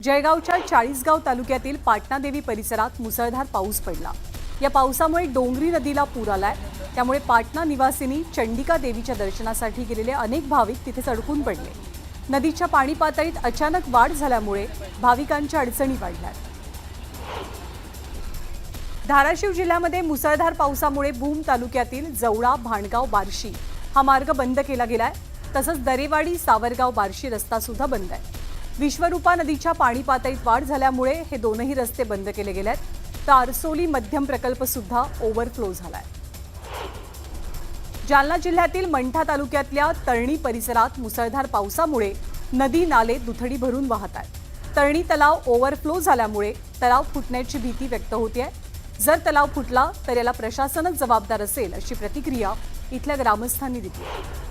जळगावच्या चाळीसगाव तालुक्यातील पाटणादेवी परिसरात मुसळधार पाऊस पडला। या पावसामुळे डोंगरी नदीला पूर आलाय। त्यामुळे पाटणा निवासींनी चंडिका देवीच्या दर्शनासाठी गेलेले अनेक भाविक तिथे अडकून पडले। नदीच्या पाणी पातळीत अचानक वाढ झाल्यामुळे भाविकांच्या अडचणी वाढल्या। धाराशिव जिल्ह्यामध्ये मुसळधार पावसामुळे भूम तालुक्यातील जवळा भाणगाव बार्शी हा मार्ग बंद केला गेलाय। तसंच दरेवाडी सावरगाव बार्शी रस्ता सुद्धा बंद आहे। विश्वरूपा नदीच्या पाणी पातळीत वाढ झाल्यामुळे हे दोनही रस्ते बंद केले गेलेत। तर आरसोली मध्यम प्रकल्प सुद्धा ओव्हरफ्लो झालाय। जालना जिल्ह्यातील मंठा तालुक्यातल्या तळणी परिसरात मुसळधार पावसामुळे नदी नाले दुथडी भरून वाहत आहेत। तळणी तलाव ओव्हरफ्लो झाल्यामुळे तलाव फुटण्याची भीती व्यक्त होते आहे। जर तलाव फुटला तर याला प्रशासनच जबाबदार असेल अशी प्रतिक्रिया इथल्या ग्रामस्थांनी दिली आहे।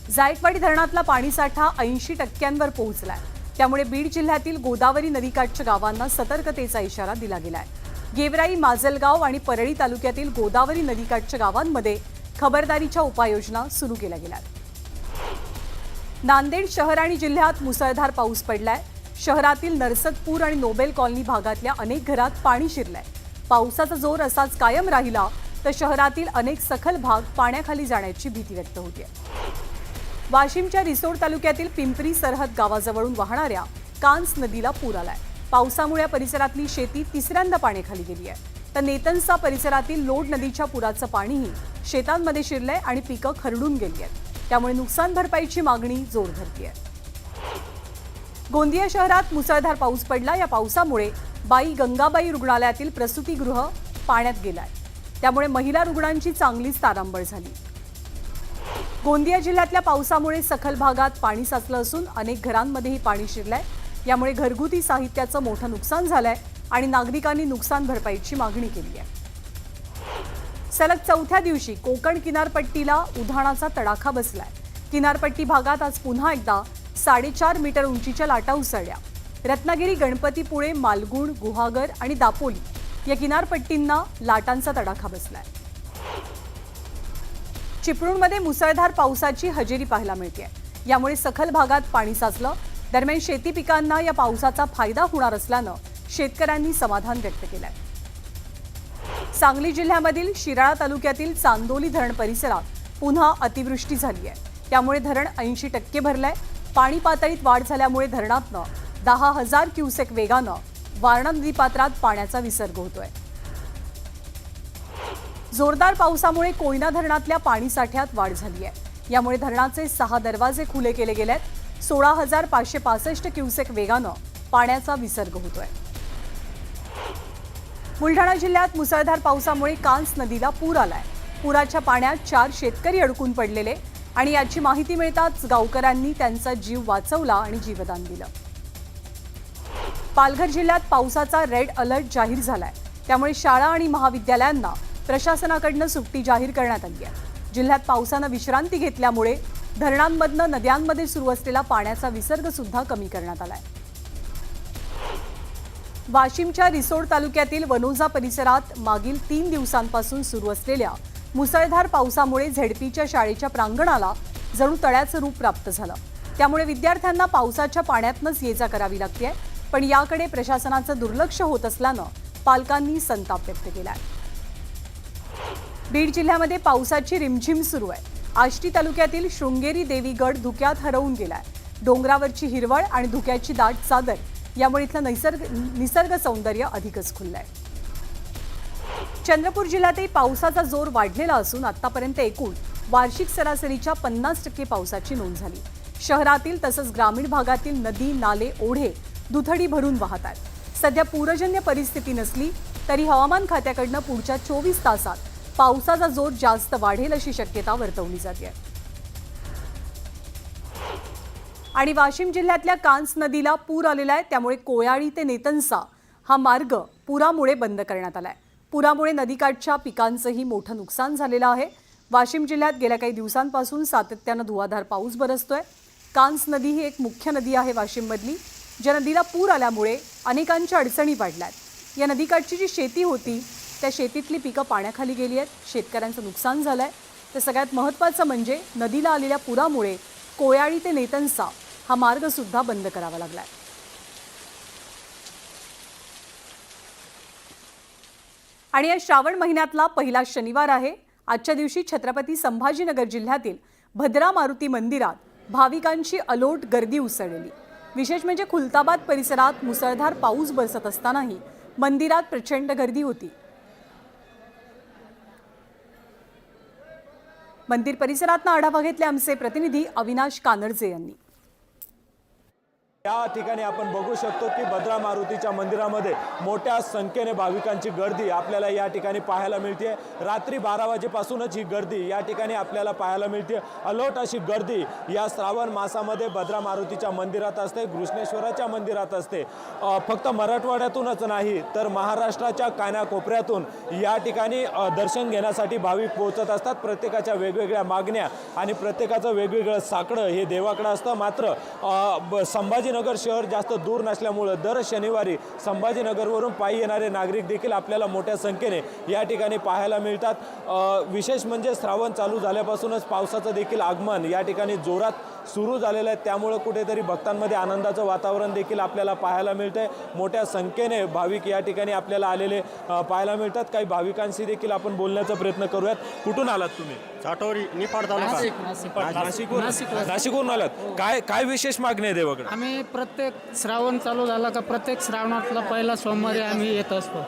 जायकवाडी धरणातला पाणीसाठा 80% पोहोचलाय। त्यामुळे बीड जिल्ह्यातील गोदावरी नदीकाठच्या गावांना सतर्कतेचा इशारा दिला गेलाय। गेवराई, माजलगाव आणि परळी तालुक्यातील गोदावरी नदीकाठच्या गावांमध्ये खबरदारीच्या उपाययोजना सुरू केल्या गेल्यात। नांदेड शहर आणि जिल्ह्यात मुसळधार पाऊस पडलाय। शहरातील नरसतपूर आणि नोबेल कॉलनी भागातल्या अनेक घरात पाणी शिरलंय। पावसाचा जोर असाच कायम राहिला तर शहरातील अनेक सखल भाग पाण्याखाली जाण्याची भीती व्यक्त होते। वाशिमच्या रिसोड तालुक्यातील पिंपरी सरहद गावाजवळून वाहणाऱ्या कांस नदीला पूर आलाय। पावसामुळे परिसरातली शेती तिसऱ्यांदा पाण्याखाली गेली आहे। तर नेतनसा परिसरातील लोड नदीच्या पुराचं पाणीही शेतांमध्ये शिरलंय आणि पिकं खरडून गेली आहेत। त्यामुळे नुकसान भरपाईची मागणी जोर धरतीये। गोंदिया शहरात मुसळधार पाऊस पडला। या पावसामुळे बाई गंगाबाई रुग्णालयातील प्रसूतीगृह पाण्यात गेलाय। त्यामुळे महिला रुग्णांची चांगलीच तारांबळ झाली। गोंदिया जिल्ह्यातल्या पावसामुळे सखल भागात पाणी साचलं असून अनेक घरांमध्येही पाणी शिरलंय। यामुळे घरगुती साहित्याचं मोठं नुकसान झालंय आणि नागरिकांनी नुकसान भरपाईची मागणी केली आहे। सलग चौथ्या दिवशी कोकण किनारपट्टीला उधाणाचा तडाखा बसलाय। किनारपट्टी भागात आज पुन्हा एकदा 4.5 मीटर उंचीच्या लाटा उसळल्या। रत्नागिरी, गणपतीपुळे, मालगुण, गुहागर आणि दापोली या किनारपट्टींना लाटांचा तडाखा बसलाय। चिपळूणमध्ये मुसळधार पावसाची हजेरी पाहायला मिळते। यामुळे सखल भागात पाणी साचलं। दरम्यान शेती पिकांना या पावसाचा फायदा होणार असल्यानं शेतकऱ्यांनी समाधान व्यक्त केलंय। सांगली जिल्ह्यामधील शिराळा तालुक्यातील चांदोली धरण परिसरात पुन्हा अतिवृष्टी झाली आहे। त्यामुळे धरण 80% भरलंय। पाणी पातळीत वाढ झाल्यामुळे धरणातनं 10,000 क्युसेक वेगानं वारणा नदीपात्रात पाण्याचा विसर्ग होतोय। जोरदार पावसामुळे कोयना धरणातल्या पाणीसाठ्यात वाढ झाली आहे। यामुळे धरणाचे 6 दरवाजे खुले केले गेलेत। 16,565 क्युसेक वेगानं पाण्याचा विसर्ग होतोय। बुलढाणा जिल्ह्यात मुसळधार पावसामुळे कांस नदीला पूर आलाय। पुराच्या पाण्यात 4 शेतकरी अडकून पडलेले आणि याची माहिती मिळताच गावकऱ्यांनी त्यांचा जीव वाचवला आणि जीवदान दिलं। पालघर जिल्ह्यात पावसाचा रेड अलर्ट जाहीर झालाय। त्यामुळे शाळा आणि महाविद्यालयांना प्रशासनाकडून सुट्टी जाहीर करण्यात आली आहे। जिल्ह्यात पावसानं विश्रांती घेतल्यामुळे धरणांमधनं नद्यांमध्ये सुरू असलेला पाण्याचा विसर्ग सुद्धा कमी करण्यात आलाय। वाशिमच्या रिसोड तालुक्यातील वनोजा परिसरात मागील 3 दिवसांपासून सुरू असलेल्या मुसळधार पावसामुळे झेडपीच्या शाळेच्या प्रांगणाला जणू तळ्याचं रूप प्राप्त झालं। त्यामुळे विद्यार्थ्यांना पावसाच्या पाण्यातनंच ये जा करावी लागते। पण याकडे प्रशासनाचं दुर्लक्ष होत असल्यानं पालकांनी संताप व्यक्त केलाय। बीड जिल्ह्यामध्ये पावसाची रिमझिम सुरू आहे। आष्टी तालुक्यातील शृंगेरी देवीगड धुक्यात हरवून गेलाय। डोंगरावरची हिरवळ आणि धुक्याची दाट चादर यामुळे इथलं निसर्ग सौंदर्य अधिकच खुललंय। चंद्रपूर जिल्ह्यातही पावसाचा जोर वाढलेला असून आतापर्यंत एकूण वार्षिक सरासरीच्या 50% पावसाची नोंद झाली। शहरातील तसंच ग्रामीण भागातील नदी, नाले, ओढे दुथडी भरून वाहत आहेत। सध्या पूरजन्य परिस्थिती नसली तरी हवामान खात्याकडून पुढच्या 24 तासात पावसाचा जोर जास्त वाढेल अशी शक्यता वर्तवली जाते। आणि वाशिम जिल्ह्यातल्या कांस नदीला पूर आलेला आहे। त्यामुळे कोयाळी ते नेतनसा हा मार्ग पुरामुळे बंद करण्यात आलाय। पुरामुळे नदीकाठच्या पिकांचंही मोठं नुकसान झालेलं आहे। वाशिम जिल्ह्यात गेल्या काही दिवसांपासून सातत्यानं धुवाधार पाऊस बरसतोय। कांस नदी ही एक मुख्य नदी आहे वाशिममधली। ज्या नदीला पूर आल्यामुळे अनेकांच्या अडचणी वाढल्यात। या नदीकाठची जी शेती होती त्या शेतीतली पिकं पाण्याखाली गेली आहेत। शेतकऱ्यांचं नुकसान झालंय। तर सगळ्यात महत्त्वाचं म्हणजे नदीला आलेल्या पुरामुळे कोयाळी ते नेतनसा हा मार्ग सुद्धा बंद करावा लागलाय। आणि या श्रावण महिन्यातला पहिला शनिवार आहे। आजच्या दिवशी छत्रपती संभाजीनगर जिल्ह्यातील भद्रा मारुती मंदिरात भाविकांची अलोट गर्दी उसळलेली। विशेष म्हणजे खुलताबाद परिसरात मुसळधार पाऊस बरसत असतानाही मंदिरात प्रचंड गर्दी होती। मंदिर परिसरातनं आढावा घेतले आमचे प्रतिनिधी अविनाश कानडजे यांनी। या ठिकाणी आपण बघू शकतो की भद्रा मारुतीच्या मंदिरामध्ये मोठ्या संख्येने भाविकांची गर्दी आपल्याला या ठिकाणी पाहायला मिळते। रात्री 12 वाजेपासूनच ही गर्दी या ठिकाणी आपल्याला पाहायला मिळते। अलोट अशी गर्दी या श्रावण मासामध्ये भद्रा मारुतीच्या मंदिरात असते, घृष्णेश्वराच्या मंदिरात असते। फक्त मराठवाड्यातूनच नाही तर महाराष्ट्राच्या कानाकोपऱ्यातून या ठिकाणी दर्शन घेण्यासाठी भाविक पोहोचत असतात। प्रत्येकाच्या वेगवेगळ्या मागण्या आणि प्रत्येकाचं वेगवेगळं साकडं हे देवाकडे असतं। मात्र संभाजीनगर शहर जास्त दूर नसल्यामुळे दर शनिवारी संभाजीनगरवरून पायी येणारे नागरिक देखील आपल्याला मोठ्या संख्येने या ठिकाणी पाहायला मिळतात। विशेष म्हणजे श्रावण चालू झाल्यापासूनच पावसाचं देखील आगमन या ठिकाणी जोरात सुरू झालेलं आहे। त्यामुळे कुठेतरी भक्तांमध्ये आनंदाचं वातावरण देखील आपल्याला पाहायला मिळतंय। मोठ्या संख्येने भाविक या ठिकाणी आपल्याला आलेले पाहायला मिळतात। काही भाविकांशी देखील आपण बोलण्याचा प्रयत्न करूयात। कुठून आलात तुम्ही? चाटोरी निफाड तालुका नाशिकवरून आलात। काय विशेष मागणी आहे देवाकडे? आम्ही प्रत्येक श्रावण चालू झाला का प्रत्येक श्रावणातला पहिला सोमवारी आम्ही येत असतो।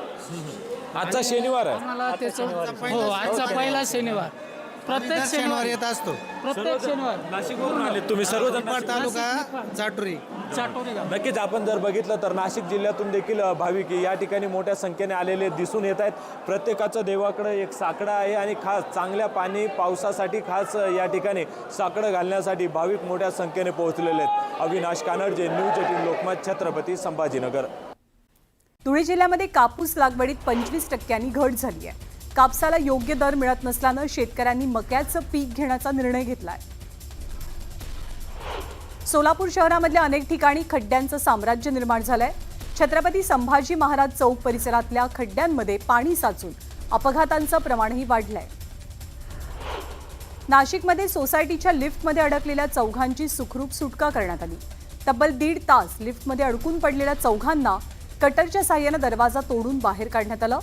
आजचा शनिवार आहे। आम्हाला हो आजचा पहिला शनिवार प्रत्येक शनिवार येत असतो। प्रत्येक शनिवार नाशिकवरून आले तुम्ही सर्वजण? तालुका चाटोरी चाटोरी नक्कीच आपण जर बघितलं तर नाशिक जिल्ह्यातून देखील भाविक या ठिकाणी मोठ्या संख्येने आलेले दिसून येत आहेत। प्रत्येकाचं देवाकडे एक साकडं आहे आणि खास चांगल्या पाणी पावसासाठी खास या ठिकाणी साकडं घालण्यासाठी भाविक मोठ्या संख्येने पोहोचलेले आहेत। अविनाश कानडजे, न्यूज 18 लोकमत, छत्रपती संभाजीनगर। धुळे जिल्ह्यामध्ये कापूस लागवडीत 25% घट झाली आहे। कापसाला योग्य दर मिळत नसल्यानं शेतकऱ्यांनी मक्याचं पीक घेण्याचा निर्णय घेतलाय। सोलापूर शहरामधल्या अनेक ठिकाणी खड्ड्यांचं साम्राज्य निर्माण झालंय। छत्रपती संभाजी महाराज चौक परिसरातल्या खड्ड्यांमध्ये पाणी साचून अपघातांचं प्रमाणही वाढलंय। नाशिकमध्ये सोसायटीच्या लिफ्टमध्ये अडकलेल्या चौघांची सुखरूप सुटका करण्यात आली। तब्बल 1.5 तास लिफ्टमध्ये अडकून पडलेल्या चौघांना कटरच्या साहाय्याने दरवाजा तोडून बाहेर काढण्यात आलं।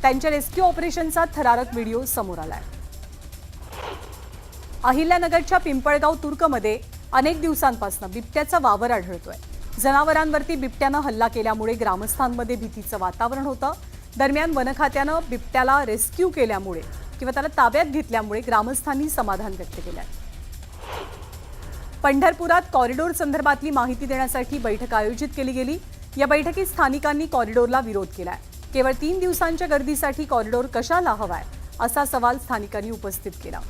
त्यांच्या रेस्क्यू ऑपरेशनचा थरारक व्हिडिओ समोर आलाय। अहिल्यानगरच्या पिंपळगाव तुर्कमध्ये अनेक दिवसांपासून बिबट्याचा वावर आढळतोय। जनावरांवरती बिबट्यानं हल्ला केल्यामुळे ग्रामस्थांमध्ये भीतीचं वातावरण होतं। दरम्यान वन खात्यानं बिबट्याला रेस्क्यू केल्यामुळे किंवा त्याला ताब्यात घेतल्यामुळे ग्रामस्थांनी समाधान व्यक्त केलंय। पंढरपुरात कॉरिडॉर संदर्भातली माहिती देण्यासाठी बैठक आयोजित केली गेली। या बैठकीत स्थानिकांनी कॉरिडॉरला विरोध केलाय। केवळ 3 दिवसांच्या गर्दीसाठी कॉरिडॉर कशाला हवाय असा सवाल स्थानिकांनी उपस्थित केला।